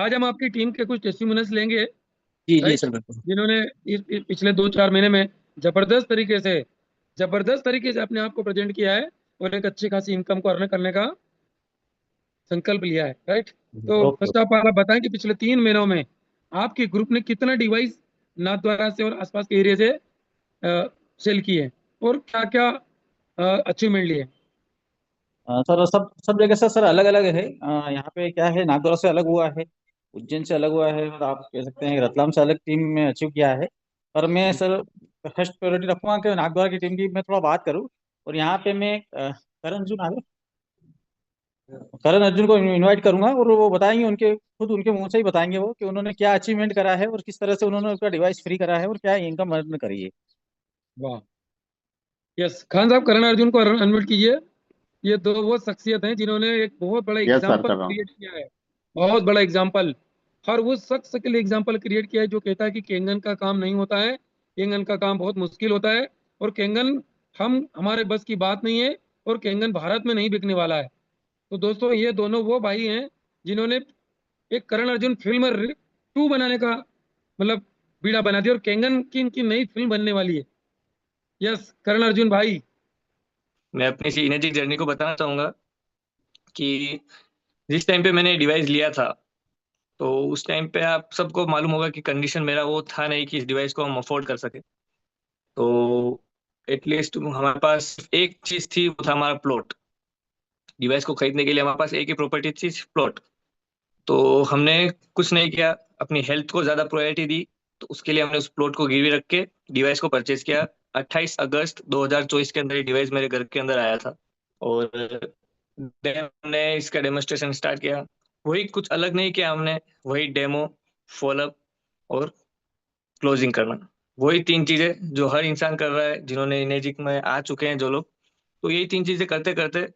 आज हम आपकी टीम के कुछ टेस्टिमोनियल्स लेंगे, जी जी राइट, सर, बिल्कुल। जिन्होंने इस पिछले 2-4 महीने में जबरदस्त तरीके से अपने आप को प्रेजेंट किया है और एक अच्छी खासी इनकम को अर्न करने का संकल्प लिया है, राइट। तो ओके। फर्स्ट ऑफ ऑल आप बताएं कि पिछले 3 महीनों में आपके ग्रुप ने कितना डिवाइस नाथद्वारा से और आसपास के एरिया से सेल किए और क्या क्या अचीवमेंट लिए। सर सब सब जगह से सर अलग अलग है। यहाँ पे क्या है, नागौर से अलग हुआ है, उज्जैन से अलग हुआ है, और आप कह सकते हैं कि रतलाम से अलग टीम में अचीव किया है। पर मैं सर फर्स्ट प्रायोरिटी रखूंगा कि नागौर की टीम की मैं थोड़ा बात करूँ। और यहाँ पे मैं करण अर्जुन आगे करण अर्जुन को इनवाइट करूंगा, और वो बताएंगे, उनके खुद उनके मुंह से ही बताएंगे वो कि उन्होंने क्या अचीवमेंट करा है और किस तरह से उन्होंने उसका डिवाइस फ्री करा है और क्या इनकम अर्न करी है। वाह। यस, खान साहब करण अर्जुन को अनम्यूट कीजिए। ये दो वो शख्सियत हैं जिन्होंने एक बहुत बड़ा यस सर, एग्जाम्पल कर रहा हूँ। क्रिएट किया है, बहुत बड़ा एग्जाम्पल। और वो शख्स के लिए एग्जाम्पल क्रिएट किया है जो कहता है कि केंगन का काम नहीं होता है, केंगन का काम बहुत मुश्किल होता है, और केंगन हम हमारे बस की बात नहीं है, और केंगन भारत में नहीं बिकने वाला है। तो दोस्तों ये दोनों वो भाई हैं जिन्होंने एक करण अर्जुन फिल्म 2 बनाने का मतलब बीड़ा बना दिया, और केंगन की इनकी नई फिल्म बनने वाली है। यस करण अर्जुन भाई। मैं अपनी इसी एनर्जी जर्नी को बताना चाहूंगा कि जिस टाइम पे मैंने डिवाइस लिया था, तो उस टाइम पे आप सबको मालूम होगा कि कंडीशन मेरा वो था नहीं कि इस डिवाइस को हम अफोर्ड कर सके। तो एटलीस्ट हमारे पास एक चीज थी, वो था हमारा प्लॉट। डिवाइस को खरीदने के लिए हमारे पास एक ही प्रॉपर्टी थी, प्लॉट। तो हमने कुछ नहीं किया, अपनी हेल्थ को ज्यादा प्रायोरिटी दी। तो उसके लिए हमने उस प्लॉट को गिरवी रख के डिवाइस को परचेज किया। 28 अगस्त 2024 के अंदर ये डिवाइस मेरे घर के अंदर आया था। और then हमने इसका डेमोस्ट्रेशन स्टार्ट किया। वही कुछ अलग नहीं किया हमने, वही डेमो, फॉलोअप और क्लोजिंग करना। वही तीन चीजें जो हर इंसान कर रहा है, जिन्होंने इनेजिक में आ चुके हैं जो लोग। तो यही तीन चीजें करते करते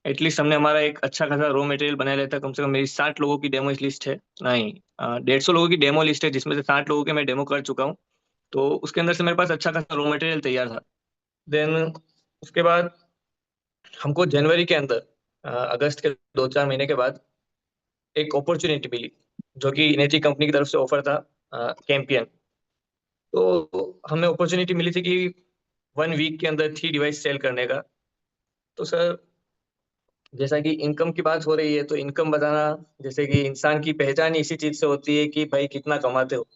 एटलीस्ट हमने हमारा एक अच्छा खासा रॉ मटेरियल बना लेता। कम से कम मेरी 60 लोगों की डेमो लिस्ट है, नहीं 150 लोगों की डेमो लिस्ट है, जिसमें से 60 लोगों के मैं डेमो कर चुका हूँ। तो उसके अंदर से मेरे पास अच्छा खासा रॉ मटेरियल तैयार था। देन उसके बाद हमको जनवरी के अंदर, अगस्त के 2-4 महीने के बाद एक अपॉर्चुनिटी मिली, जो कि इनेजी कंपनी की तरफ से ऑफर था, कैंपियन। तो हमें अपॉर्चुनिटी मिली थी कि 1 वीक के अंदर 3 डिवाइस सेल करने का। तो सर, जैसा कि इनकम की बात हो रही है, तो इनकम बताना, जैसे कि इंसान की पहचान ही इसी चीज से होती है कि भाई कितना कमाते हो।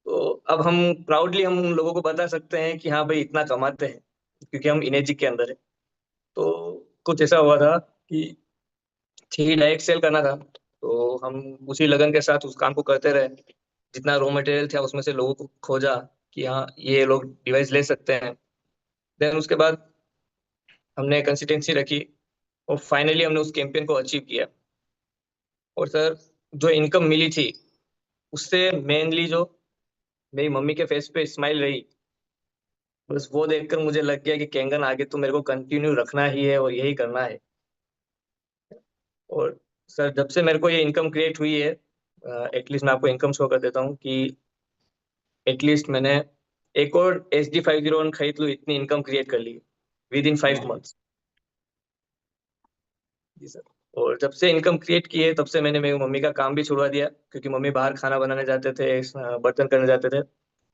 तो अब हम प्राउडली हम उन लोगों को बता सकते हैं कि हाँ भाई इतना कमाते हैं, क्योंकि हम इनेजिक के अंदर है। तो कुछ ऐसा हुआ था कि 3 डायरेक्ट सेल करना था। तो हम उसी लगन के साथ उस काम को करते रहे। जितना रॉ मटेरियल था उसमें से लोगों को खोजा कि हाँ ये लोग डिवाइस ले सकते हैं। देन उसके बाद हमने कंसिस्टेंसी रखी, और फाइनली हमने उस कैंपेन को अचीव किया। और सर, जो इनकम मिली थी, उससे मेनली जो मेरी मम्मी के फेस पे स्माइल रही, बस वो देखकर मुझे लग गया कि कैंगन आगे तो मेरे को कंटिन्यू रखना ही है और यही करना है। और सर, जब से मेरे को ये इनकम क्रिएट हुई है, एटलीस्ट मैं आपको इनकम शो कर देता हूँ कि एटलीस्ट मैंने एक और SD 501 खरीद लूँ, इतनी इनकम क्रिएट कर ली विद इन 5 मंथ्स। जी सर। और जब से इनकम क्रिएट की है, तब से मैंने मेरी मम्मी का काम भी छुड़वा दिया, क्योंकि मम्मी बाहर खाना बनाने जाते थे, बर्तन करने जाते थे।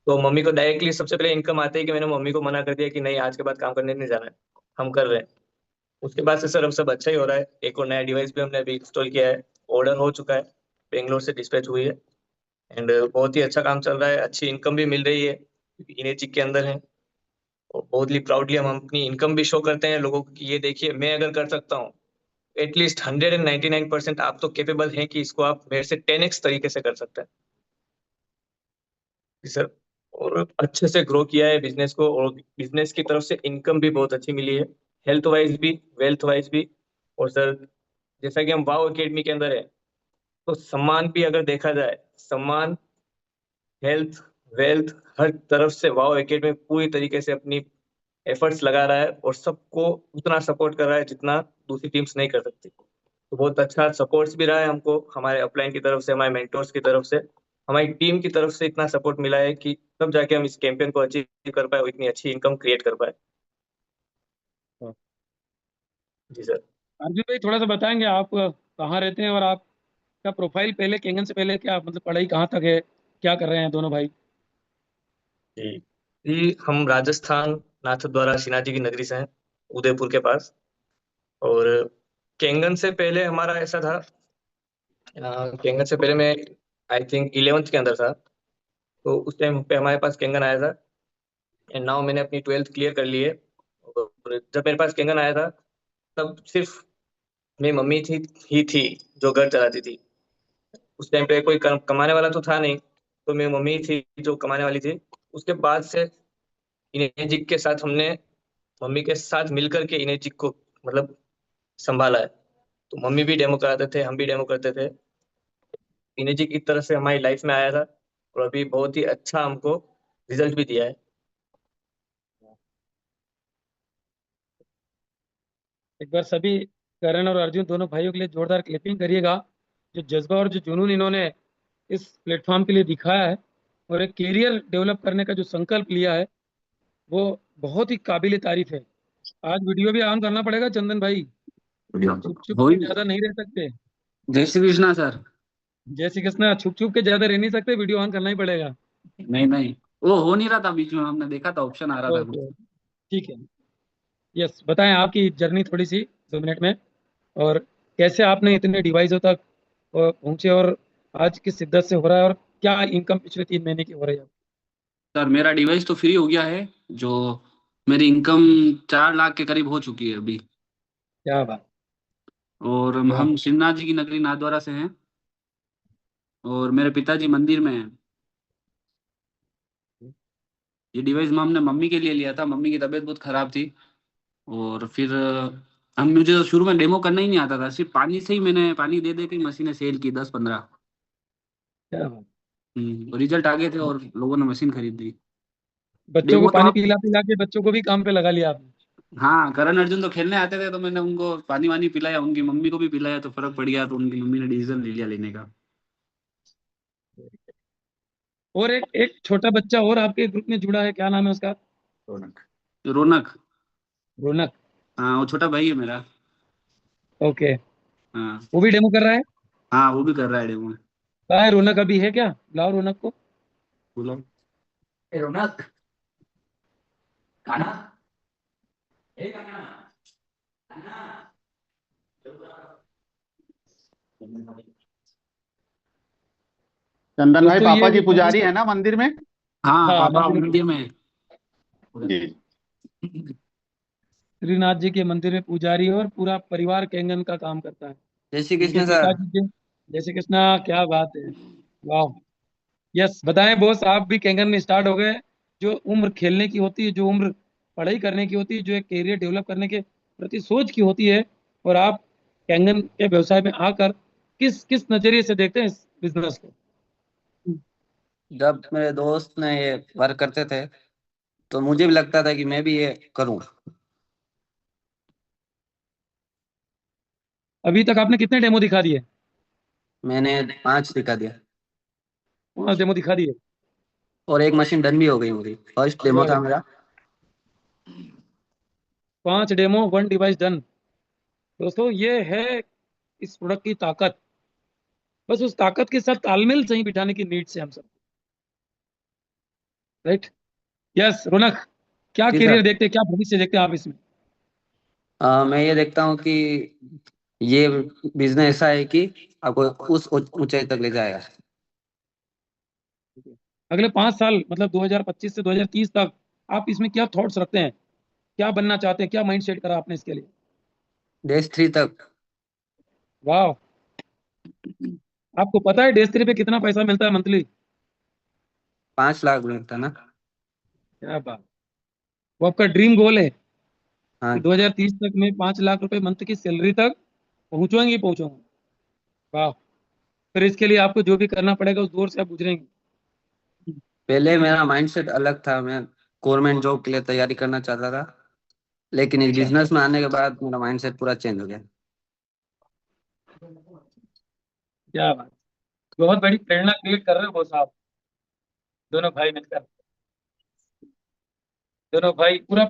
तो मम्मी को डायरेक्टली सबसे पहले इनकम आते ही कि मैंने मम्मी को मना कर दिया कि नहीं, आज के बाद काम करने नहीं जाना है, हम कर रहे हैं। उसके बाद से सर अब सब अच्छा ही हो रहा है। एक और नया डिवाइस भी हमने अभी इंस्टॉल किया है, ऑर्डर हो चुका है, बेंगलोर से डिस्पैच हुई है। एंड बहुत ही अच्छा काम चल रहा है, अच्छी इनकम भी मिल रही है, क्योंकि इनेचिक के अंदर है। और बहुत ही प्राउडली हम अपनी इनकम भी शो करते हैं लोगों को कि ये देखिए, मैं अगर कर सकता हूँ, एटलीस्ट 199% आप तो केपेबल हैं कि इसको आप मेरे से 10x तरीके से कर सकते हैं। जी सर। और अच्छे से ग्रो किया है बिजनेस को, और बिजनेस की तरफ से इनकम भी बहुत अच्छी मिली है, हेल्थ वाइज भी, वेल्थ वाइज भी। और सर, जैसा कि हम वाव एकेडमी के अंदर है, तो सम्मान भी अगर देखा जाए, सम्मान, हेल्थ, वेल्थ, हर तरफ से वाव एकेडमी पूरी तरीके से अपनी एफर्ट्स लगा रहा है, और सबको उतना सपोर्ट कर रहा है जितना दूसरी टीम्स नहीं कर सकती। तो बहुत अच्छा सपोर्ट्स भी रहा है हमको, हमारे अपलाइन की तरफ से, हमारे मेंटोर्स की तरफ से, हमारी टीम की तरफ से इतना सपोर्ट मिला है कि तब जाके हम इस कैंपेन को अचीव कर पाए और इतनी अच्छी इनकम क्रिएट कर पाए। जी सर। अर्जुन भाई थोड़ा सा बताएंगे आप कहाँ रहते हैं और आप का प्रोफाइल पहले केंगन से पहले क्या मतलब पढ़ाई कहाँ तक है, क्या कर रहे हैं दोनों भाई? जी जी, हम राजस्थान नाथद्वारा शिनाजी की नगरी से हैं, उदयपुर के पास। और केंगन से पहले हमारा ऐसा था, केंगन से पहले मैं आई थिंक 11th के अंदर था। तो उस टाइम पे हमारे पास केंगन आया था। एंड नाउ मैंने अपनी 12th क्लियर कर ली है। और जब मेरे पास केंगन आया था, तब सिर्फ मेरी मम्मी ही थी जो घर चलाती थी। उस टाइम पे कोई कमाने वाला तो था नहीं, तो मेरी मम्मी थी जो कमाने वाली थी। उसके बाद से इनेजिक के साथ हमने मम्मी के साथ मिलकर के इनेजिक को मतलब संभाला है। तो मम्मी भी डेमो कराते थे, हम भी डेमो करते थे। इनेजिक एक तरह से हमारी लाइफ में आया था, और अभी बहुत ही अच्छा हमको रिजल्ट भी दिया है। एक बार सभी करण और अर्जुन दोनों भाइयों के लिए जोरदार क्लिपिंग करिएगा। जो जज्बा और जो जुनून इन्होंने इस प्लेटफॉर्म के लिए दिखाया है और एक कैरियर डेवलप करने का जो संकल्प लिया है, वो बहुत ही काबिल तारीफ है। आज वीडियो भी ऑन करना पड़ेगा चंदन भाई, वीडियो छुप छुप हो के ही ज्यादा नहीं रह सकते। जय श्री कृष्णा सर। जय श्री कृष्णा, छुप छुप के ज्यादा रह नहीं सकते, वीडियो ऑन करना ही पड़ेगा। नहीं नहीं, वो हो नहीं रहा था, बीच में हमने देखा था ऑप्शन आ रहा था कुछ। ओके, ठीक है। यस, बताएं आपकी जर्नी थोड़ी सी 2 मिनट में, और कैसे आपने इतने डिवाइसों तक पहुंचे, और आज किस शिद्दत से हो रहा है, और क्या इनकम पिछले 3 महीने की हो रही है? सर मेरा डिवाइस तो फ्री हो गया है, जो मेरी इनकम 4 लाख के करीब हो चुकी है अभी। क्या बात। और वाह। हम शिवनाथ जी की नगरी नाथद्वारा से हैं, और मेरे पिताजी मंदिर में हैं। ये डिवाइस हमने मम्मी के लिए लिया था, मम्मी की तबीयत बहुत खराब थी। और फिर हम मुझे तो शुरू में डेमो करना ही नहीं आता था, सिर्फ पानी से ही मैंने पानी दे दे के मशीनें सेल की 10-15। क्या बात। रिजल्ट आ गए थे और लोगों ने मशीन खरीद ली। बच्चों को डेमो तो पानी आप, पिला पिला के बच्चों को भी काम पे लगा लिया आपने। हाँ करण अर्जुन तो खेलने आते थे तो मैंने उनको पानी वानी पिलाया, उनकी मम्मी को भी पिलाया, तो फर्क पड़ गया, तो उनकी मम्मी ने डिसीजन ले लिया लेने का। और एक एक छोटा बच्चा और आपके ग्रुप में जुड़ा है, क्या नाम है उसका? रौनक। रौनक। रौनक। हाँ वो छोटा भाई है मेरा। ओके। हाँ। वो भी डेमो कर रहा है? हाँ वो भी कर रहा है डेमो। कहाँ है रौनक, अभी है क्या? लाओ रौनक को। बोलो। ए रौनक, खाना। ए खाना। खाना। चंदन भाई, दोस्तों ये पापा जी वो पुजारी है ना मंदिर में? हाँ हाँ, पापा मंदिर में मंदिर में है। जी। श्रीनाथ जी के मंदिर में पुजारी है, और पूरा परिवार कैंगन का काम करता है। जय श्री इनके कृष्ण सर। पिताजी के, जय श्री कृष्णा, क्या बात है। वाह। यस, बताएं बॉस, आप भी कैंगन में स्टार्ट हो गए। जो उम्र खेलने की होती है, जो उम्र पढ़ाई करने की होती है, जो एक कैरियर डेवलप करने के प्रति सोच की होती है, और आप कैंगन के व्यवसाय में आकर किस किस नजरिए से देखते हैं इस बिजनेस को? जब मेरे दोस्त ने ये वर्क करते थे तो मुझे भी लगता था कि मैं भी ये करूं। अभी तक आपने कितने डेमो दिखा दिए? मैंने 5 दिखा दिया, 5 डेमो दिखा दिए। और एक मशीन डन भी हो गई मेरी। फर्स्ट डेमो वाह, था मेरा। 5 डेमो 1 डिवाइस डन। दोस्तों, ये है इस प्रोडक्ट की ताकत। बस उस ताकत के साथ तालमेल सही बिठाने की नीड से हम सब। राइट। यस रौनक, क्या जी करियर सर। देखते हैं, क्या भविष्य देखते हैं आप इसमें? मैं ये देखता हूँ कि ये बिजनेस ऐसा है कि आपको उस ऊंचाई तक ले जाएगा। अगले 5 साल मतलब 2025 से 2030 तक आप इसमें क्या थॉट्स रखते हैं, क्या बनना चाहते हैं, क्या माइंड सेट करा आपने इसके लिए? डेज 3 तक। वाह। आपको पता है डेस्त्री पे कितना पैसा मिलता है मंथली? 5 लाख मिलता ना। क्या बात। वो आपका ड्रीम गोल है हाँ। कि 2030 तक में 5 लाख रुपए मंथ की सैलरी तक पहुंचेंगे ही पहुंचूंगा। वाह। फिर इसके लिए आपको जो भी करना पड़ेगा उस दौर से आप गुजरेंगे। पहले मेरा माइंडसेट अलग था, मैं गवर्नमेंट जॉब के लिए तैयारी करना चाहता था, लेकिन इस अच्छा। बिजनेस में आने के बाद मेरा माइंडसेट पूरा चेंज हो गया। क्या बात। बहुत बड़ी प्रेरणा क्रिएट कर रहे हो बोस आप, दोनों भाई मिलकर। दोनों भाई, पूरा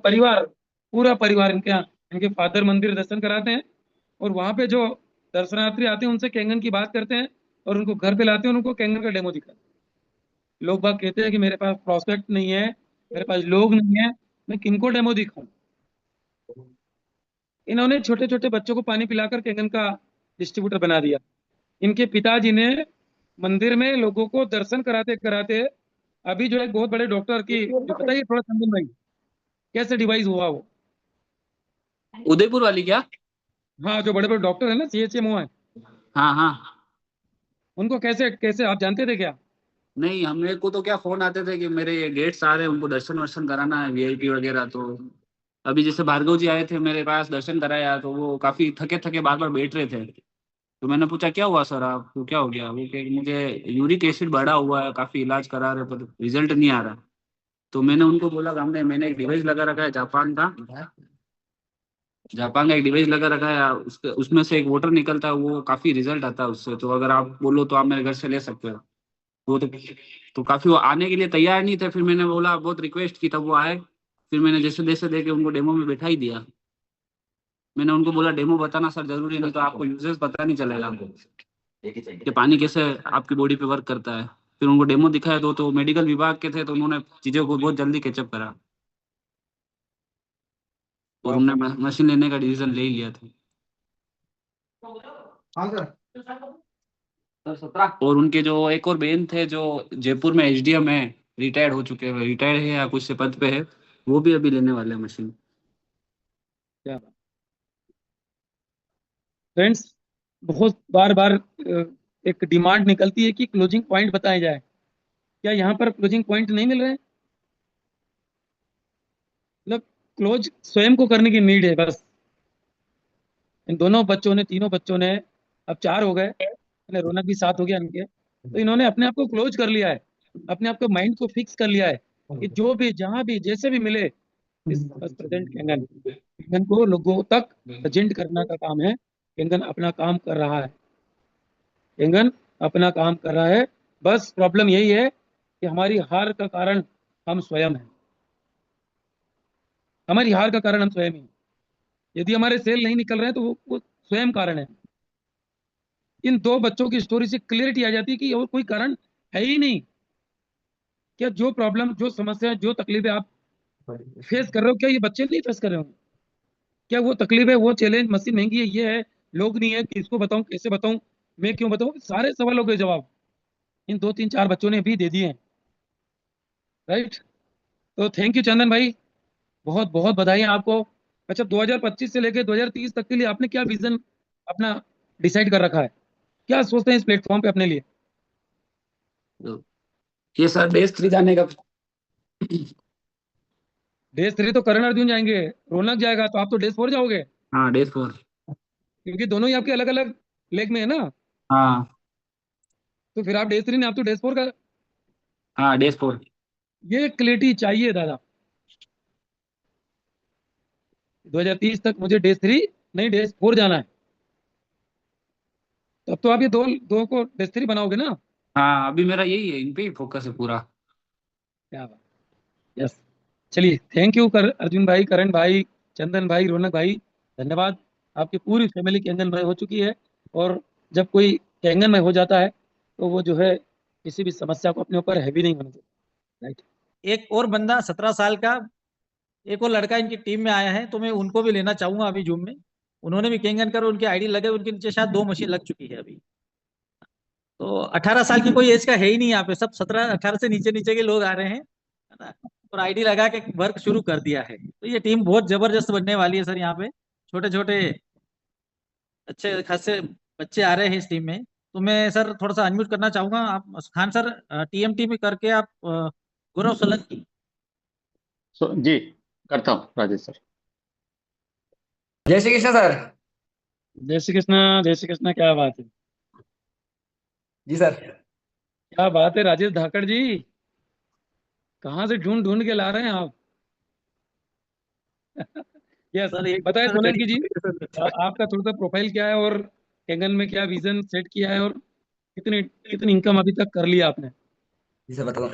परिवार इनके यहाँ, इनके फादर मंदिर दर्शन कराते हैं, और वहां पे जो दर्शनार्थी आते हैं उनसे कैंगन की बात करते हैं, और उनको घर पे लाते हैं और उनको कैंगन का डेमो दिखाते हैं। लोग बाग कहते हैं कि मेरे पास प्रोस्पेक्ट नहीं है, मेरे पास लोग नहीं है, मैं किनको डेमो दिखाऊं। इन्होंने छोटे छोटे बच्चों को पानी पिलाकर कैंगन का डिस्ट्रीब्यूटर बना दिया। इनके पिताजी ने मंदिर में लोगों को दर्शन कराते कराते अभी जो एक बहुत बड़े डॉक्टर की, जो बताइए थोड़ा संजन भाई, कैसे डिवाइस हुआ वो? उदयपुर वाली क्या? हाँ, जो बड़े बड़े डॉक्टर है ना, CHMO है, हाँ हाँ। उनको कैसे कैसे आप जानते थे क्या? नहीं, हमें को तो क्या फोन आते थे कि मेरे ये गेट्स आ रहे हैं, उनको दर्शन वर्शन कराना है, VIP वगैरह। तो अभी जैसे भार्गव जी आए थे मेरे पास, दर्शन कराया, तो वो काफी थके थके बार बार बैठ रहे थे। तो मैंने पूछा क्या हुआ सर, आपको क्या हो गया? वो कहे कि मुझे यूरिक एसिड बढ़ा हुआ है, काफी इलाज करा रहे पर रिजल्ट नहीं आ रहा। तो मैंने उनको बोला कि मैंने एक डिवाइस लगा रखा है जापान का एक डिवाइस लगा रखा है, उसमें से एक वाटर निकलता है, वो काफी रिजल्ट आता है उससे। तो अगर आप बोलो तो आप मेरे घर से ले सकते हो। वो तो काफी वो आने के लिए तैयार नहीं थे। फिर मैंने बोला, बहुत रिक्वेस्ट की, तब वो आए। फिर मैंने जैसे जैसे देखे उनको डेमो में बैठा ही दिया। मैंने उनको बोला डेमो बताना सर जरूरी, नहीं तो आपको यूजेस पता नहीं चलेगा कि पानी कैसे आपकी बॉडी पे वर्क करता है। फिर उनको डेमो दिखाया तो मेडिकल विभाग के थे, तो उन्होंने चीजों को बहुत जल्दी कैचअप करा और उन्होंने मशीन लेने का डिसीजन ले ही लिया था। और उनके जो एक और बहन थे जो जयपुर में SDM है, रिटायर्ड हो चुके हैं, रिटायर्ड है या कुछ से पद पे है, वो भी अभी लेने वाले हैं मशीन। क्या फ्रेंड्स, बहुत बार बार एक डिमांड निकलती है कि क्लोजिंग पॉइंट बताया जाए। क्या यहाँ पर क्लोजिंग पॉइंट नहीं मिल रहे हैं? मतलब क्लोज स्वयं को करने की नीड है बस। इन दोनों बच्चों ने, तीनों बच्चों ने, अब 4 हो गए, रौनक भी 7 हो गया इनके, तो इन्होंने अपने आप को क्लोज कर लिया है, अपने आप को माइंड को फिक्स कर लिया है कि जो भी जहां भी जैसे भी मिले, इस प्रेजेंट कैंगन कैंगन को लोगों तक प्रेजेंट करना का काम है। कैंगन अपना काम कर रहा है, कैंगन अपना काम कर रहा है। बस प्रॉब्लम यही है कि हमारी हार का कारण हम स्वयं हैं। हमारी हार का कारण हम स्वयं ही हैं। यदि हमारे सेल नहीं निकल रहे हैं तो वो स्वयं कारण है। इन 2 बच्चों की स्टोरी से क्लियरिटी आ जाती है कि और कोई कारण है ही नहीं। क्या जो प्रॉब्लम, जो समस्या, जो तकलीफें आप फेस कर रहे हो, क्या ये बच्चे नहीं फेस कर रहे हो? क्या वो तकलीफ है, वो चैलेंज मशीन महंगी है, ये है, लोग नहीं है, किसको बताऊं, कैसे बताऊं, मैं क्यों बताऊं? सारे सवालों के जवाब इन 2 3 4 बच्चों ने भी दे दिए हैं। राइट। तो थैंक यू चंदन भाई, बहुत बहुत बधाई आपको। अच्छा, 2025 से लेकर 2030 तक के लिए आपने क्या विजन अपना डिसाइड कर रखा है? क्या सोचते हैं इस प्लेटफॉर्म पे अपने लिए? तो ये सर Day 3 जाने का। Day 3 तो करण अर्जुन जाएंगे, रौनक जाएगा, तो आप तो Day 4 जाओगे, हाँ, Day 4। क्योंकि दोनों ही आपके अलग अलग लेग में है ना। हाँ तो फिर आप Day 3 नहीं, आप तो Day 4 का। हाँ, Day 4। ये क्लियरिटी चाहिए दादा। 2030 तक मुझे Day 3 नहीं, Day 4 जाना है। तब तो आप ये दो दो को Day 3 बनाओगे ना? हाँ, अभी मेरा यही है, इन पे ही फोकस है पूरा। क्या बात। यस। चलिए, थैंक यू अर्जुन भाई, करण भाई, चंदन भाई, रौनक भाई, धन्यवाद। आपकी पूरी फैमिली कैंगन में हो चुकी है। और जब कोई कैंगन में हो जाता है तो वो जो है किसी भी समस्या को अपने ऊपर हैवी नहीं होने देता। राइट। एक और बंदा 17 साल का, एक और लड़का इनकी टीम में आया है, तो मैं उनको भी लेना चाहूंगा अभी जूम में। उन्होंने भी केंगन कर, उनकी आईडी लगे, उनके नीचे शायद 2 मशीन लग चुकी है अभी। तो 18 साल की कोई एज का है ही नहीं यहाँ पे, सब 17 18 से नीचे नीचे के लोग आ रहे हैं, है ना। और आईडी लगा के वर्क शुरू कर दिया है। तो ये टीम बहुत जबरदस्त बनने वाली है सर। यहाँ पे छोटे छोटे अच्छे खासे बच्चे आ रहे हैं इस टीम में। तो मैं सर थोड़ा सा अनम्यूट करना चाहूंगा आप खान सर, TMT में करके आप गौरव सोलंकी। जी, करता हूँ राजेश सर। जय श्री कृष्ण सर। जय श्री कृष्णा, जय श्री कृष्णा, क्या बात है, जी सर। क्या बात है राजेश धाकड़ जी, कहाँ से ढूंढ ढूंढ के ला रहे हैं आप? यस। सर एक बताए सर सोलंकी जी, करिए। आपका थोड़ा सा प्रोफाइल क्या है और कैंगन में क्या विजन सेट किया है, और कितनी कितनी इनकम अभी तक कर लिया आपने? जी सर बताओ।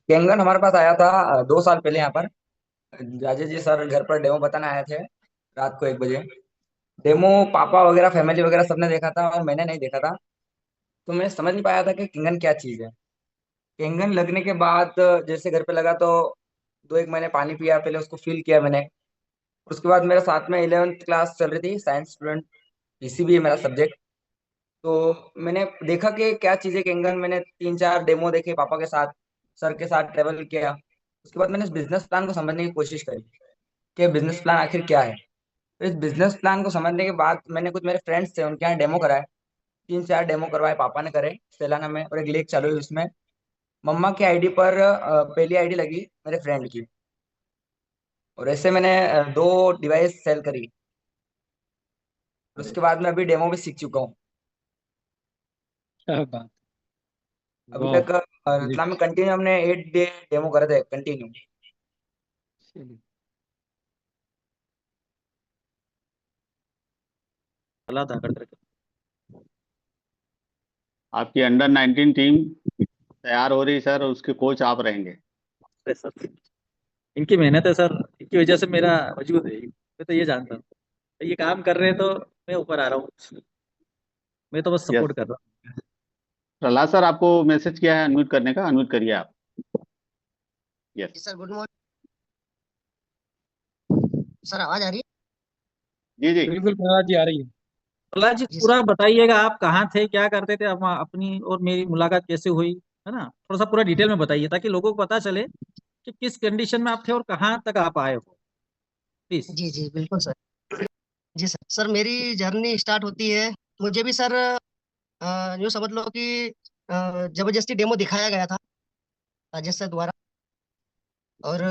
केंगन हमारे पास आया था 2 साल पहले यहाँ पर। राजेश जी सर घर पर डेमो बताने आए थे रात को 1 बजे। डेमो पापा वगैरह फैमिली वगैरह सबने देखा था और मैंने नहीं देखा था। तो मैं समझ नहीं पाया था कि किंगन क्या चीज़ है। किंगन लगने के बाद जैसे घर पे लगा तो 2 एक महीने पानी पिया, पहले उसको फील किया मैंने। उसके बाद मेरे साथ में 11th क्लास चल रही थी, साइंस स्टूडेंट, पीसीबी है मेरा सब्जेक्ट। तो मैंने देखा कि क्या चीज़ है किंगन। मैंने 3 4 डेमो देखे पापा के साथ, सर के साथ ट्रेवल किया। उसके बाद मैंने इस बिजनेस प्लान को समझने की कोशिश करी कि बिजनेस प्लान आखिर क्या है। तो इस बिजनेस प्लान को समझने के बाद मैंने कुछ मेरे फ्रेंड्स थे उनके यहाँ डेमो कराए, 3 4 डेमो करवाए पापा ने करे तेलंगाना में, और एक लेक चालू हुई उसमें। मम्मा की आईडी पर पहली आईडी लगी मेरे फ्रेंड की, और ऐसे मैंने 2 डिवाइस सेल करी। उसके बाद मैं अभी डेमो भी सीख चुका हूँ। क्या बात। अभी वाह। तक रतलाम में कंटिन्यू हमने 8 डे डेमो करे थे कंटिन्यू। चलिए। चला था करके। आपकी अंडर 19 टीम तैयार हो रही सर, उसके कोच आप रहेंगे। अरे सर, इनकी मेहनत है सर, इनकी वजह से मेरा वजूद है। मैं तो ये जानता हूँ, ये काम कर रहे हैं तो मैं ऊपर आ रहा हूँ। मैं तो बस यस, सपोर्ट कर रहा प्रहलाद सर आपको मैसेज किया है अनम्यूट करने का, अनम्यूट करिए आप। Yes sir good morning. Sir आवाज आ रही जी जी। बिल्कुल प्रहलाद जी आ रही है। हूँ। प्रहलाद जी, है जी पूरा सर। बताइएगा आप कहाँ थे, क्या करते थे, अब अपनी और मेरी मुलाकात कैसे हुई, है ना? थोड़ा सा पूरा डिटेल में बताइए ताकि लोगों को पता चले कि किस कंडीशन में आप थे और कहाँ तक आप आए हो, प्लीज। जी जी बिल्कुल सर। जी सर। सर मेरी जर्नी स्टार्ट होती है, मुझे भी सर यूँ समझ लो कि जबरदस्ती डेमो दिखाया गया था राजेश सर द्वारा। और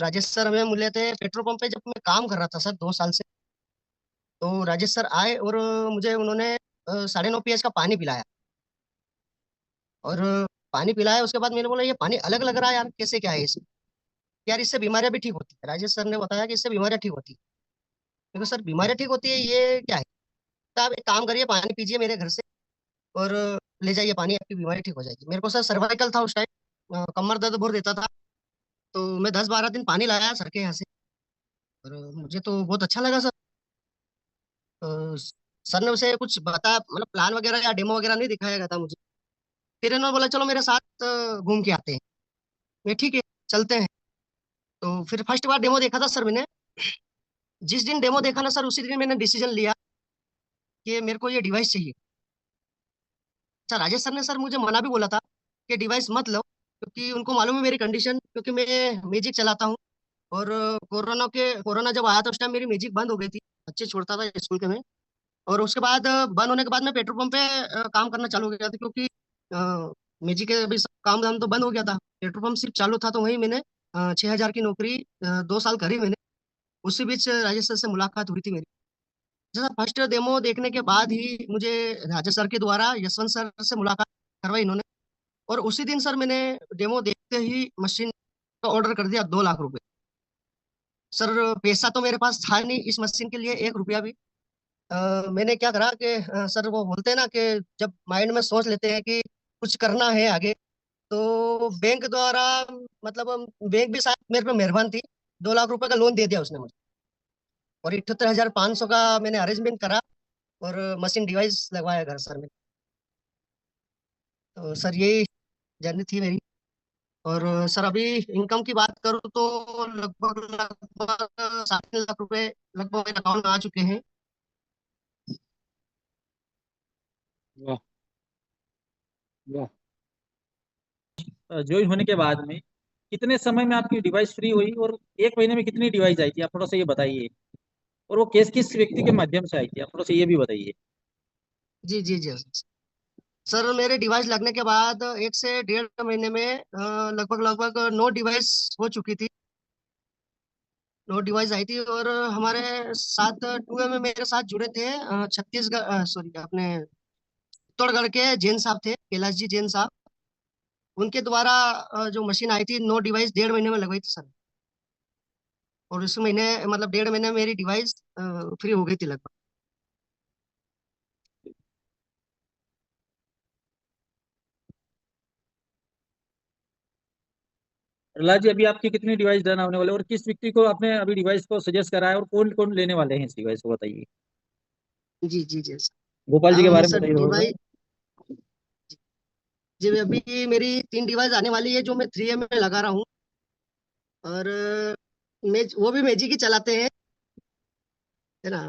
राजेश सर हमें मिले थे पेट्रोल पंप पे जब मैं काम कर रहा था सर 2 साल से। तो राजेश सर आए और मुझे उन्होंने 9.5 pH का पानी पिलाया। और पानी पिलाया उसके बाद मैंने बोला ये पानी अलग लग रहा है यार, कैसे क्या है इसमें, यार इससे बीमारियां भी ठीक होती है। राजेश सर ने बताया कि इससे बीमारियां ठीक होती है। देखो सर बीमारियां ठीक होती है ये क्या है, तो आप एक काम करिए पानी पीजिए मेरे घर से, और ले जाइए पानी, आपकी बीमारी ठीक हो जाएगी। मेरे को सर सर्वाइकल था उस टाइम, कमर दर्द बहुत देता था। तो मैं 10 12 दिन पानी लाया सर के यहाँ से, और मुझे तो बहुत अच्छा लगा सर। अ, सर ने उसे कुछ बताया, मतलब प्लान वगैरह या डेमो वगैरह नहीं दिखाया गया था मुझे। फिर इन्होंने बोला चलो मेरे साथ घूम के आते हैं। मैं ठीक है चलते हैं। तो फिर फर्स्ट बार डेमो देखा था सर मैंने। जिस दिन डेमो देखा ना सर, उसी दिन मैंने डिसीजन लिया कि मेरे को ये डिवाइस चाहिए। अच्छा राजेश सर ने सर मुझे मना भी बोला था कि डिवाइस मत लो, क्योंकि उनको मालूम है मेरी कंडीशन, क्योंकि मैं म्यूजिक चलाता हूँ। और कोरोना जब आया था उस टाइम मेरी म्यूजिक बंद हो गई थी, बच्चे छोड़ता था स्कूल के में। और उसके बाद बंद होने के बाद मैं पेट्रोल पंप पे काम करना चालू हो गया था, क्योंकि म्यूजिक के भी सब काम धाम तो बंद हो गया था, पेट्रोल पंप सिर्फ चालू था। तो वहीं मैंने 6,000 की नौकरी 2 साल करी मैंने। उसी बीच राजेश सर से मुलाकात हुई थी मेरी। जैसा फर्स्ट डेमो देखने के बाद ही मुझे राजेश सर के द्वारा यशवंत सर से मुलाकात करवाई इन्होंने। और उसी दिन सर मैंने डेमो देखते ही मशीन का ऑर्डर कर दिया 2 लाख रुपए। सर पैसा तो मेरे पास था नहीं इस मशीन के लिए 1 रुपया भी। मैंने क्या करा कि सर वो बोलते हैं ना कि जब माइंड में सोच लेते हैं कि कुछ करना है आगे, तो बैंक द्वारा, मतलब बैंक भी शायद मेरे पे मेहरबान थी, 2 लाख रुपए का लोन दे दिया उसने मुझे। और 78,500 का मैंने अरेंजमेंट करा, और मशीन डिवाइस लगवाया घर सर में। तो सर यही जर्नी थी मेरी। और सर अभी इनकम की बात करूँ तो लगभग लगभग 7 लाख रुपए लगभग मेरे अकाउंट में आ चुके हैं। वाह वाह। ज्वाइन होने के बाद में कितने समय में आपकी डिवाइस फ्री हुई, और एक महीने में कितनी डिवाइस आई थी, आप थोड़ा सा ये बताइए। और वो किस किस व्यक्ति के माध्यम से आई थी, आप थोड़ा सा ये भी बताइए। जी जी जी। सर मेरे डिवाइस लगने के बाद 1 से 1.5 महीने में लगभग लगभग 9 डिवाइस हो चुकी थी। 9 डिवाइस आई थी। और हमारे साथ टूर में मेरे साथ जुड़े थे छत्तीसगढ़, सॉरी अपने चित्तौड़गढ़ के जैन साहब थे, कैलाश जी जैन साहब। उनके द्वारा जो मशीन आई थी 9 डिवाइस 1.5 महीने में लगवाई थी सर। और उस महीने मतलब 1.5 महीने में मेरी डिवाइस फ्री हो गई थी लगभग। प्रहलाद जी, अभी आपकी कितनी डिवाइस डन होने वाले, और किस व्यक्ति को आपने अभी डिवाइस को सजेस्ट करा है, और कौन कौन लेने वाले हैं इस डिवाइस को, बताइए। जी जी जी सर। गोपाल जी के बारे में सर बताइए थोड़ा सा। डिवाइस, जी अभी मेरी 3 डिवाइस आने वाली है जो मैं 3M में लगा रहा हूँ। और वो भी मैजिक ही चलाते हैं, है ना।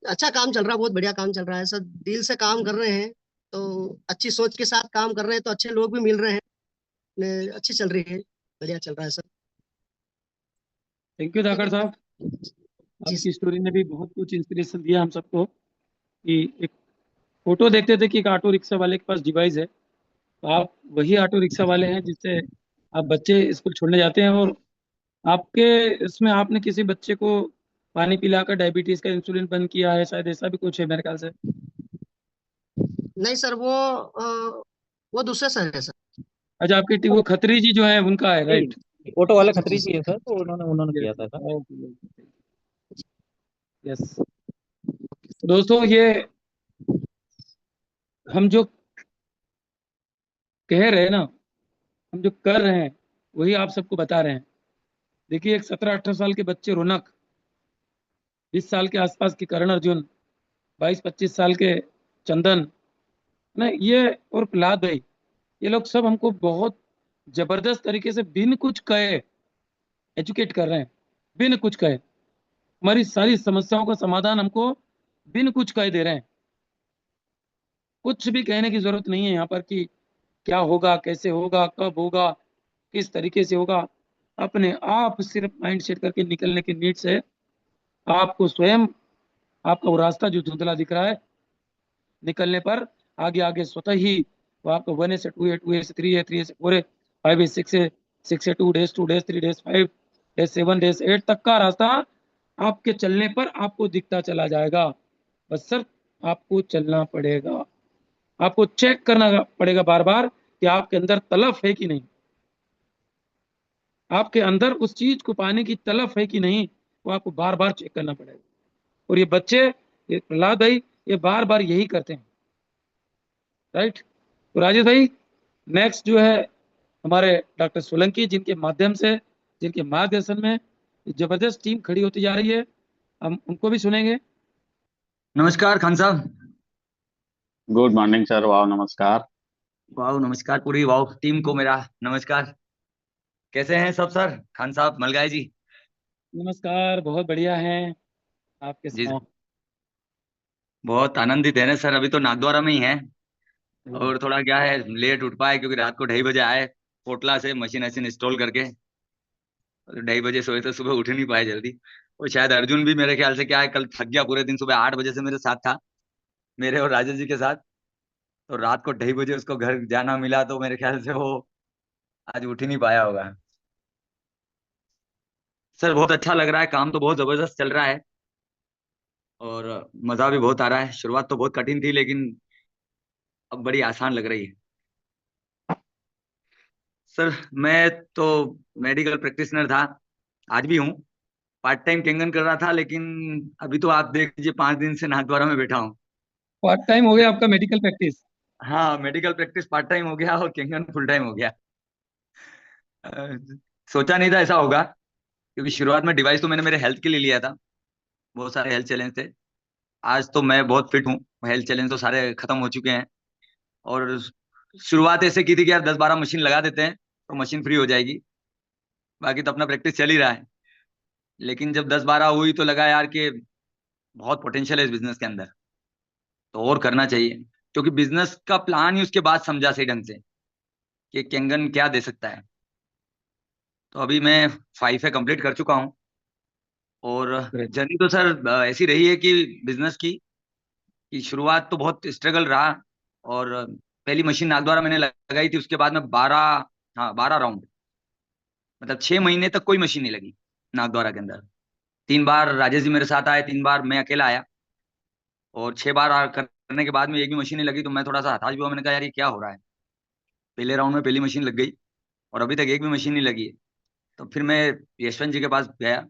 अच्छा काम चल रहा है, बहुत बढ़िया काम चल रहा है सर। दिल से काम कर रहे हैं तो अच्छी सोच के साथ काम कर रहे हैं तो अच्छे लोग भी मिल रहे हैं। अच्छी चल रही है, बढ़िया चल रहा है सर। थैंक यू धाकड़ साहब, जी आपकी स्टोरी ने भी बहुत कुछ इंस्पिरेशन दिया हम सबको कि एक फोटो देखते थे कि एक ऑटो रिक्शा वाले के पास डिवाइस है, तो आप वही ऑटो रिक्शा वाले हैं जिससे आप बच्चे स्कूल छोड़ने जाते हैं, और आपके इसमें आपने किसी बच्चे को पानी पिलाकर डायबिटीज का इंसुलिन बंद किया है, शायद ऐसा भी कुछ है मेरे ख्याल से। नहीं सर, वो दूसरे सर है सर। अच्छा, आपकी वो खत्री जी जो है उनका है, राइट? ऑटो वाले जी खत्री जी जी है सर, तो उन्होंने किया था सर। यस दोस्तों, ये हम जो कह रहे हैं ना, हम जो कर रहे हैं वही आप सबको बता रहे हैं। देखिए, एक 17-18 साल के बच्चे रौनक, 20 साल के आसपास की करण अर्जुन, 22-25 साल के चंदन, ना ये, और प्रहलाद भाई, ये लोग सब हमको बहुत जबरदस्त तरीके से बिन कुछ कहे एजुकेट कर रहे हैं। बिन कुछ कहे हमारी सारी समस्याओं का समाधान हमको बिन कुछ कहे दे रहे हैं। कुछ भी कहने की जरूरत नहीं है यहाँ पर कि क्या होगा, कैसे होगा, कब होगा, किस तरीके से होगा। अपने आप सिर्फ माइंड सेट करके निकलने की नीड से आपको स्वयं आपका वो रास्ता जो धुंधला दिख रहा है, निकलने पर आगे आगे स्वतः ही वो आपको 1 से 2 है, 2 से 3 है, 3 से 4 है, 5 है, 6 है, 6 से 2 days, 2 days, 3 days, 5 days, 7 days, 8 तक का रास्ता आपके चलने पर आपको दिखता चला जाएगा। बस सिर्फ आपको चलना पड़ेगा, आपको चेक करना पड़ेगा बार बार कि आपके अंदर तलफ है कि नहीं, आपके अंदर उस चीज को पाने की तलफ है कि नहीं, वो आपको बार बार चेक करना पड़ेगा। और ये बच्चे, ये प्रहलाद भाई, ये बार बार यही करते हैं, राइट? तो राजेश भाई, नेक्स्ट जो है हमारे डॉक्टर सोलंकी, जिनके माध्यम से, जिनके मार्गदर्शन में जबरदस्त टीम खड़ी होती जा रही है, हम उनको भी सुनेंगे। नमस्कार खान साहब। गुड मॉर्निंग सर, वाह नमस्कार। वाह नमस्कार, पूरी वाह टीम को मेरा नमस्कार। कैसे हैं सब सर? खान साहब, मलगाय जी। नमस्कार, बहुत बढ़िया हैं, आपके जी सुनाओ। बहुत आनंदित है ना सर, अभी तो नागद्वारा में ही है। और थोड़ा क्या है, लेट उठ पाए क्योंकि रात को 2:30 बजे आए कोटला से मशीन वशीन इंस्टॉल करके। 2:30 बजे सोए तो सुबह उठ नहीं पाए जल्दी। और शायद अर्जुन भी मेरे ख्याल से क्या है, कल थक गया पूरे दिन, सुबह 8 बजे से मेरे साथ था, मेरे और राजेश जी के साथ। तो रात को 2:30 बजे उसको घर जाना मिला, तो मेरे ख्याल से वो आज उठ ही नहीं पाया होगा। सर बहुत अच्छा लग रहा है, काम तो बहुत जबरदस्त चल रहा है और मजा भी बहुत आ रहा है। शुरुआत तो बहुत कठिन थी लेकिन अब बड़ी आसान लग रही है। सर मैं तो मेडिकल प्रैक्टिशनर था, आज भी हूँ। पार्ट टाइम केंगन कर रहा था, लेकिन अभी तो आप देख लीजिए 5 दिन से नाथद्वारा में बैठा हूँ। पार्ट टाइम हो गया आपका मेडिकल प्रैक्टिस? हाँ, मेडिकल प्रैक्टिस पार्ट टाइम हो गया और केंगन फुल टाइम हो गया। अ, सोचा नहीं था ऐसा होगा, क्योंकि शुरुआत में डिवाइस तो मैंने मेरे हेल्थ के लिए लिया था। बहुत सारे हेल्थ चैलेंज थे। आज तो मैं बहुत फिट हूँ, हेल्थ चैलेंज तो सारे खत्म हो चुके हैं। और शुरुआत ऐसे की थी कि यार 10-12 मशीन लगा देते हैं तो मशीन फ्री हो जाएगी, बाकी तो अपना प्रैक्टिस चल ही रहा है। लेकिन जब 10-12 हुई तो लगा यार कि बहुत पोटेंशियल है इस बिजनेस के अंदर, तो और करना चाहिए। क्योंकि बिजनेस का प्लान ही उसके बाद समझा सही ढंग से कि केंगन क्या दे सकता है। तो अभी मैं 5 कंप्लीट कर चुका हूँ। और जर्नी तो सर ऐसी रही है कि बिजनेस की कि शुरुआत तो बहुत स्ट्रगल रहा। और पहली मशीन नागद्वारा मैंने लगाई थी, उसके बाद में 12 राउंड, मतलब 6 महीने तक कोई मशीन नहीं लगी नागद्वारा के अंदर। 3 बार राजेश जी मेरे साथ आए, 3 बार मैं अकेला आया। और 6 बार करने के बाद में एक भी मशीन नहीं लगी, तो मैं थोड़ा सा हताश भी हुआ। मैंने कहा यार ये क्या हो रहा है, पहले राउंड में पहली मशीन लग गई और अभी तक एक भी मशीन नहीं लगी है। तो फिर मैं यशवंत जी के पास गया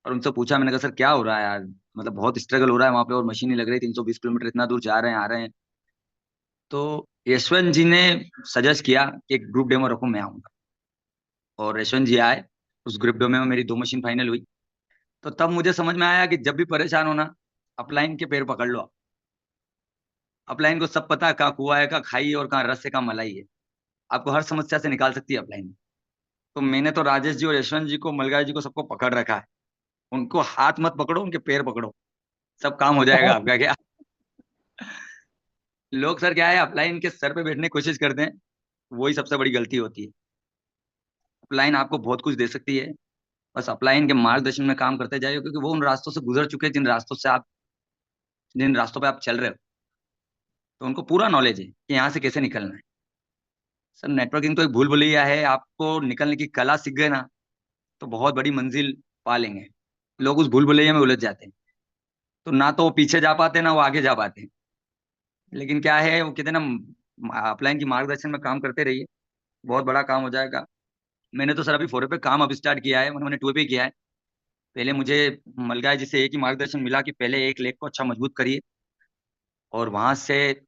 और उनसे पूछा, मैंने कहा सर क्या हो रहा है यार, मतलब बहुत स्ट्रगल हो रहा है वहां पे और मशीन नहीं लग रही, 320 किलोमीटर इतना दूर जा रहे हैं आ रहे हैं। तो यशवंत जी ने सजेस्ट किया कि एक ग्रुप डेमो रखो, मैं आऊंगा। और यशवंत जी आए, उस ग्रुप डेमो में मेरी 2 मशीन फाइनल हुई। तो तब मुझे समझ में आया कि जब भी परेशान होना, अपलाइन के पैर पकड़ लो। अपलाइन को सब पता है, कहाँ कुआ है, कहाँ खाई है और कहाँ रस है, कहाँ मलाई है। आपको हर समस्या से निकाल सकती है अपलाइन। तो मैंने तो राजेश जी और यशवंत जी को, मलगाय जी को, सबको पकड़ रखा है। उनको हाथ मत पकड़ो, उनके पैर पकड़ो, सब काम हो जाएगा आपका। क्या लोग सर क्या है, अपलाइन के सर पे बैठने की कोशिश करते हैं, वही सबसे बड़ी गलती होती है। अपलाइन आपको बहुत कुछ दे सकती है, बस अपलाइन के मार्गदर्शन में काम करते जाइए, क्योंकि वो उन रास्तों से गुजर चुके हैं जिन रास्तों पे आप चल रहे हो, तो उनको पूरा नॉलेज है कि यहाँ से कैसे निकलना है। सर नेटवर्किंग तो एक भूल भुलैया है, आपको निकलने की कला सीख गए ना तो बहुत बड़ी मंजिल पा लेंगे। लोग उस भूल भुलैया में उलझ जाते हैं, तो ना तो वो पीछे जा पाते ना वो आगे जा पाते। लेकिन क्या है, वो कहते हैं ना, अपलाइन की मार्गदर्शन में काम करते रहिए, बहुत बड़ा काम हो जाएगा। मैंने तो सर अभी 4 पे काम अब स्टार्ट किया है, मैंने 2 पे किया है। पहले मुझे मलगाय जी से एक ही मार्गदर्शन मिला कि पहले एक लेग को अच्छा मजबूत करिए और वहां से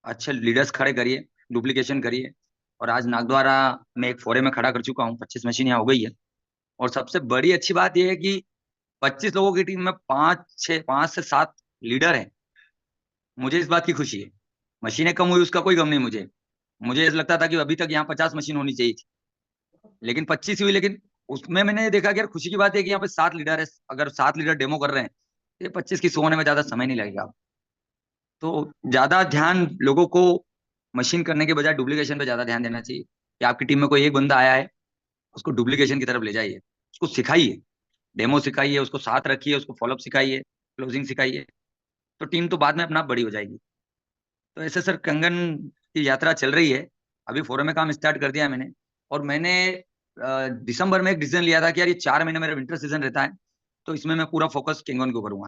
अच्छे लीडर्स खड़े करिए, डुप्लीकेशन करिए। और आज नागद्वारा मैं एक 4 में खड़ा कर चुका हूँ, 25 मशीन यहाँ हो गई है। और सबसे बड़ी अच्छी बात यह है कि 25 लोगों की टीम में 5 से 7 लीडर हैं। मुझे इस बात की खुशी है। मशीनें कम हुई उसका कोई गम नहीं मुझे। मुझे ऐसा लगता था कि अभी तक यहाँ 50 मशीन होनी चाहिए थी, लेकिन 25 हुई। लेकिन उसमें मैंने देखा कि यार खुशी की बात है कि यहाँ पे 7 लीडर है। अगर 7 लीडर डेमो कर रहे हैं, ये 25 की 100 होने में ज्यादा समय नहीं लगेगा। तो ज्यादा ध्यान लोगों को मशीन करने के बजाय डुप्लीकेशन पे ज्यादा ध्यान देना चाहिए। कि आपकी टीम में कोई एक बंदा आया है, उसको डुप्लीकेशन की तरफ ले जाइए, उसको सिखाइए, डेमो सिखाइए, उसको साथ रखिए, उसको फॉलोअप सिखाइए, क्लोजिंग सिखाइए, तो टीम तो बाद में अपना बड़ी हो जाएगी। तो ऐसे सर कंगन की यात्रा चल रही है। अभी 4 में काम स्टार्ट कर दिया मैंने। और मैंने दिसंबर में एक डिसीजन लिया था कि यार ये 4 महीने मेरा विंटर सीजन रहता है, तो इसमें मैं पूरा फोकस केंगन को करूंगा।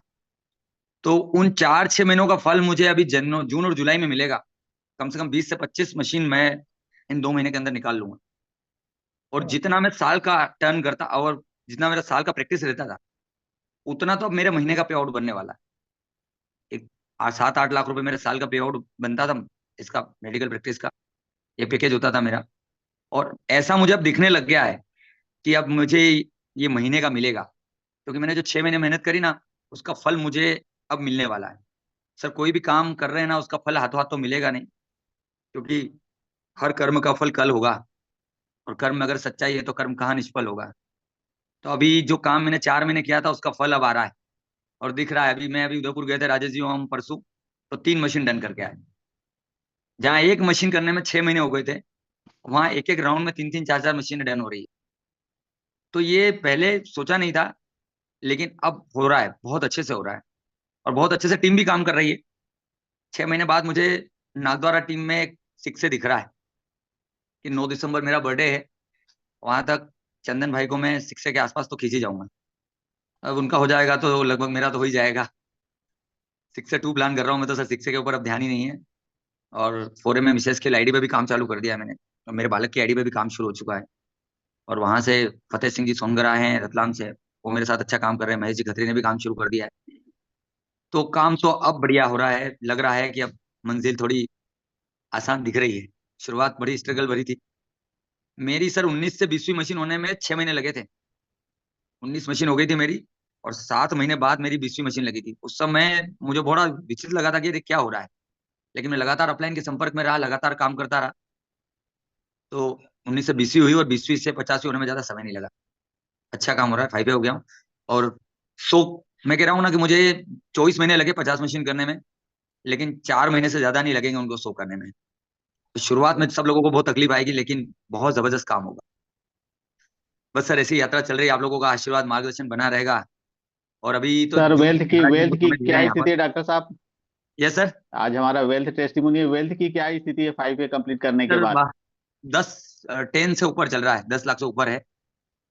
तो उन 4-6 महीनों का फल मुझे अभी जून और जुलाई में मिलेगा। कम से कम 20 से 25 मशीन मैं इन 2 महीने के अंदर निकाल लूंगा। और जितना मैं साल का टर्न करता और जितना मेरा साल का प्रैक्टिस रहता था, उतना तो अब मेरे महीने का पे आउट बनने वाला है। एक 7-8 लाख रुपए मेरे साल का पे आउट बनता था इसका, मेडिकल प्रैक्टिस का ये पैकेज होता था मेरा। और ऐसा मुझे अब दिखने लग गया है कि अब मुझे ये महीने का मिलेगा, क्योंकि मैंने जो 6 महीने मेहनत करी ना, उसका फल मुझे अब मिलने वाला है। सर कोई भी काम कर रहे हैं ना, उसका फल हाथों हाथ तो मिलेगा नहीं, क्योंकि हर कर्म का फल कल होगा। और कर्म में अगर सच्चाई है तो कर्म कहाँ निष्फल होगा। तो अभी जो काम मैंने 4 महीने किया था, उसका फल अब आ रहा है और दिख रहा है। अभी उदयपुर गए थे राजेश जी, हम परसों, तो 3 मशीन डन करके आए। जहाँ एक मशीन करने में 6 महीने हो गए थे, वहां एक एक राउंड में 3-3 4-4 मशीनें डन हो रही है। तो ये पहले सोचा नहीं था, लेकिन अब हो रहा है, बहुत अच्छे से हो रहा है। और बहुत अच्छे से टीम भी काम कर रही है। 6 महीने बाद मुझे नागद्वारा टीम में एक सिक्से दिख रहा है कि 9 दिसंबर मेरा बर्थडे है, वहां तक चंदन भाई को मैं सिक्से के आसपास तो खींच ही जाऊंगा। अब उनका हो जाएगा तो लगभग मेरा तो हो ही जाएगा। 6 से 2 प्लान कर रहा हूँ मैं तो सर, सिक्से के ऊपर अब ध्यान ही नहीं है। और 4 में मिसेस के आईडी पे भी काम चालू कर दिया है मैंने, और मेरे बालक की आईडी पे भी काम शुरू हो चुका है। और वहां से फतेह सिंह जी सोनगरा हैं रतलाम से, वो मेरे साथ अच्छा काम कर रहे हैं। महेश जी खत्री ने भी काम शुरू कर दिया है। तो काम तो अब बढ़िया हो रहा है। लग रहा है कि अब मंजिल थोड़ी आसान दिख रही है। शुरुआत बड़ी स्ट्रगल भरी थी मेरी सर। 19 से 20वीं मशीन होने में 6 महीने लगे थे। 19 मशीन हो गई थी मेरी, और 7 महीने बाद मेरी 20वीं मशीन लगी थी। उस समय मुझे बड़ा विचित्र लगा था कि ये क्या हो रहा है, लेकिन मैं लगातार अपलाइन के संपर्क में रहा, लगातार काम करता रहा। तो 19 से 20वीं हुई, और 20वीं से 50वीं होने में ज्यादा समय नहीं लगा। अच्छा काम हो रहा है, 5 पे हो गया हूँ। और सो मैं कह रहा हूँ ना कि मुझे 24 महीने लगे 50 मशीन करने में, लेकिन 4 महीने से ज्यादा नहीं लगेंगे उनको 100 करने में। तो शुरुआत में सब लोगों को बहुत तकलीफ आएगी, लेकिन बहुत जबरदस्त काम होगा। बस सर ऐसी यात्रा चल रही है, आप लोगों का आशीर्वाद मार्गदर्शन बना रहेगा। और अभी तो सर जो वेल्थ की महाराज जी हमको समय दे रहे क्या हैं यहाँ स्थिति पर। है डॉक्टर साहब? Yes sir. आज हमारा वेल्थ टेस्टिमोनी है, वेल्थ की क्या स्थिति है 5 पे कंप्लीट करने के सर बाद? 10 से ऊपर चल रहा है, 10 लाख से ऊपर है।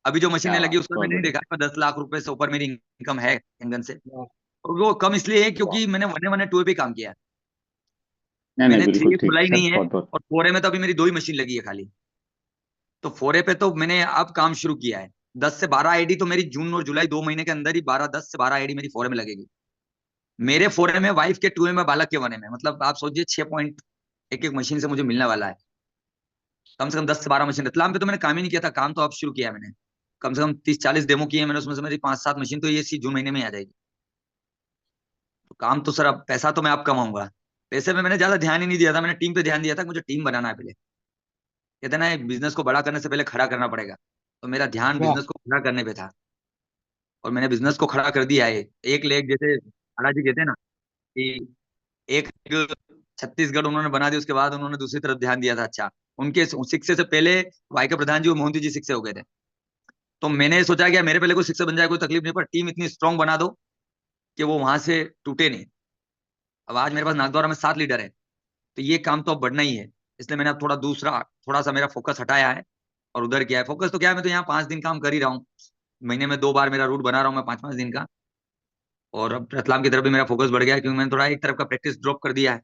अभी जो मशीनें क्या लगी बात, उसमें बहुत मैंने नहीं बढ़िया। देखा, पर 10 लाख रुपए से ऊपर मेरी इनकम है इंगन से। और वो कम इसलिए है क्योंकि मैंने 1-1 2 पे काम किया है। नहीं नहीं, मैंने 3 बिल्कुल ठीक खुला ही सर, नहीं है। बहुत बहुत। और 4 में तो अभी मेरी 2 ही मशीन लगी है खाली। तो 4 पे तो मैंने अब काम शुरू किया है। 10 से 12 आईडी तो मेरी जून और जुलाई 2 महीने के अंदर ही 10 से 12 आईडी मेरी 4 में लगेगी। मेरे 4 में, वाइफ के 2 में, बालक के 1 में, मतलब आप सोचिए 6 पॉइंट एक एक मशीन से मुझे मिलने वाला है। कम से कम 10 से 12 मशीन। रतलाम पे तो मैंने काम ही नहीं किया था, काम तो अब शुरू किया है मैंने। कम से कम 30-40 डेमो किए मैंने, उसमें से मेरी 5-7 मशीन तो ये इसी जून महीने में आ जाएगी। तो काम तो सर, अब पैसा तो मैं अब कमाऊंगा। पैसे में मैंने ज्यादा ध्यान ही नहीं दिया था, मैंने टीम पे ध्यान दिया था, मुझे टीम बनाना है पहले। कहते हैं ना, बिजनेस को बड़ा करने से पहले खड़ा करना पड़ेगा। तो मेरा ध्यान वाह। बिजनेस को खड़ा करने पे था, और मैंने बिजनेस को खड़ा कर दिया है। एक लेग, जैसे जी कहते हैं ना कि एक छत्तीसगढ़ उन्होंने बना दी, उसके बाद उन्होंने दूसरी तरफ ध्यान दिया था। अच्छा, उनके शिक्षे से पहले वाई के प्रधान जी और मोहंती जी शिक्षे हो गए थे। तो मैंने सोचा कि मेरे पहले कोई शिक्षक बन जाए, कोई तकलीफ नहीं, पर टीम इतनी स्ट्रांग बना दो कि वो वहां से टूटे नहीं। अब आज मेरे पास नागद्वारा में 7 लीडर है, तो ये काम तो अब बढ़ना ही है। इसलिए मैंने अब थोड़ा सा मेरा फोकस हटाया है और उधर किया है। फोकस तो क्या है, मैं तो यहाँ 5 दिन काम कर ही रहा हूँ, महीने में 2 बार मेरा रूट बना रहा हूँ मैं 5-5 दिन का। और अब रतलाम की तरफ भी मेरा फोकस बढ़ गया है, क्योंकि मैंने थोड़ा एक तरफ का प्रैक्टिस ड्रॉप कर दिया है।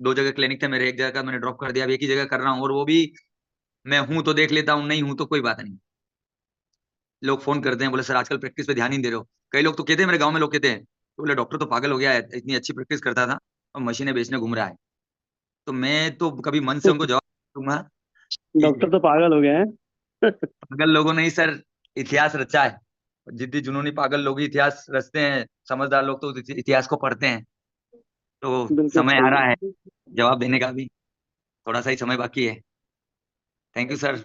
2 जगह क्लिनिक थे मेरे, एक जगह का मैंने ड्रॉप कर दिया, अब एक ही जगह कर रहा हूँ, और वो भी मैं हूं तो देख लेता हूँ, नहीं हूं तो कोई बात नहीं। लोग फोन करते हैं, बोले सर आजकल प्रैक्टिस पे ध्यान ही नहीं दे रहे हो। कई लोग तो कहते हैं, मेरे गांव में लोग कहते हैं, तो बोले डॉक्टर तो पागल हो गया है, इतनी अच्छी प्रैक्टिस करता था और मशीनें बेचने घूम रहा है। तो मैं तो कभी मन से उनको जवाब दूंगा कि डॉक्टर तो पागल हो गए हैं। पागल लोगों ने ही सर इतिहास रचा है। जिद्दी जुनूनी पागल लोग ही इतिहास रचते हैं, समझदार लोग तो इतिहास को पढ़ते हैं। तो बिल्कुल समय आ रहा है सही। जवाब देने का भी, थोड़ा सा ही समय बाकी है। Thank you sir.